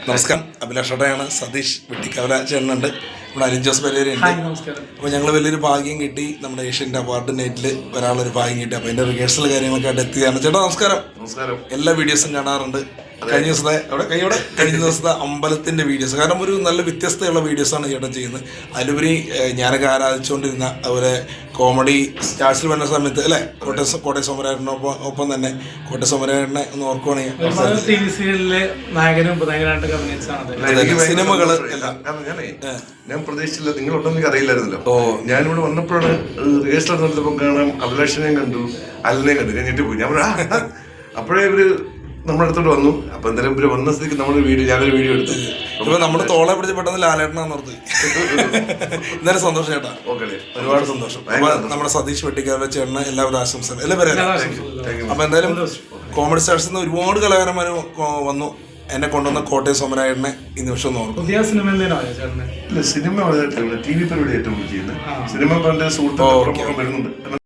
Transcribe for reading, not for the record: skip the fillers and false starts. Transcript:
നമസ്കാരം, അഭിലാഷേട്ടയാണ്. സതീഷ് വെട്ടിക്കവല ചേട്ടനുണ്ട്, നമ്മുടെ അലിൻ ജോസ് പെരേരയുണ്ട്. അപ്പോൾ ഞങ്ങൾ വലിയൊരു ഭാഗ്യം കിട്ടി, നമ്മുടെ ഏഷ്യൻ്റെ അവാർഡ് നൈറ്റിൽ ഒരാളൊരു ഭാഗ്യം കിട്ടി. അപ്പോൾ അതിൻ്റെ റിഹേഴ്സൽ കാര്യങ്ങളൊക്കെ ആയിട്ട് എത്തിയതാണ്. ചേട്ടാ നമസ്കാരം. നമസ്കാരം. എല്ലാ വീഡിയോസും കാണാറുണ്ട്. കഴിഞ്ഞ ദിവസത്തെ അമ്പലത്തിൻ്റെ വീഡിയോസ്, കാരണം ഒരു നല്ല വ്യത്യസ്തമുള്ള വീഡിയോസാണ് ചേട്ടൻ ചെയ്യുന്നത്. അതിലുപരി ഞാനൊക്കെ ആരാധിച്ചുകൊണ്ടിരുന്ന അതുപോലെ കോമഡി സ്റ്റാർസിൽ വരുന്ന സമയത്ത് അല്ലേ, കോട്ടയം സോമരാജനൊപ്പം തന്നെ കോട്ടയം സോമരാജനെ ഒന്ന് ഓർക്കുവാണെങ്കിൽ സിനിമകള് ഞാൻ പ്രതീക്ഷിച്ചില്ല, നിങ്ങളൊട്ടും എനിക്ക് അറിയില്ലായിരുന്നല്ലോ. ഞാനിവിടെ വന്നപ്പോഴാണ് റിഹേഴ്സൽ നടന്നപ്പോൾ കാണാൻ അഭിലാഷിനെയും കണ്ടു, അലിനെയും കണ്ടു. ഞാൻ ഞെട്ടിപ്പോയി. ഞാൻ അപ്പോഴേ ഇവര് നമ്മുടെ അടുത്തോട്ട് വന്നു. അപ്പൊ എന്തായാലും ഇവര് വന്ന സ്ഥിതിക്ക് ഞാനൊരു വീഡിയോ എടുത്തു. ഇപ്പൊ നമ്മുടെ തോളെ പിടിച്ച് പെട്ടെന്ന് ലാലേട്ടനാന്ന് ഓർത്ത്. എന്തായാലും സന്തോഷം ചേട്ടാ, ഒരുപാട് സന്തോഷം. നമ്മുടെ സതീഷ് വെട്ടിക്കവല ചേട്ടന് എല്ലാവരും ആശംസകൾ എല്ലാം വരാം. അപ്പൊ എന്തായാലും കോമഡി സ്റ്റാർസിൽ നിന്ന് ഒരുപാട് കലാകാരന്മാർ വന്നു. എന്നെ കൊണ്ടുവന്ന കോട്ടയം സോമരാജനെ ഈ നിമിഷം ഒന്ന് ഓർക്കും. സിനിമ TV പരിപാടി ഏറ്റവും ചെയ്യുന്നത്. സിനിമ സുഹൃത്തുക്കൾ വരുന്നുണ്ട്.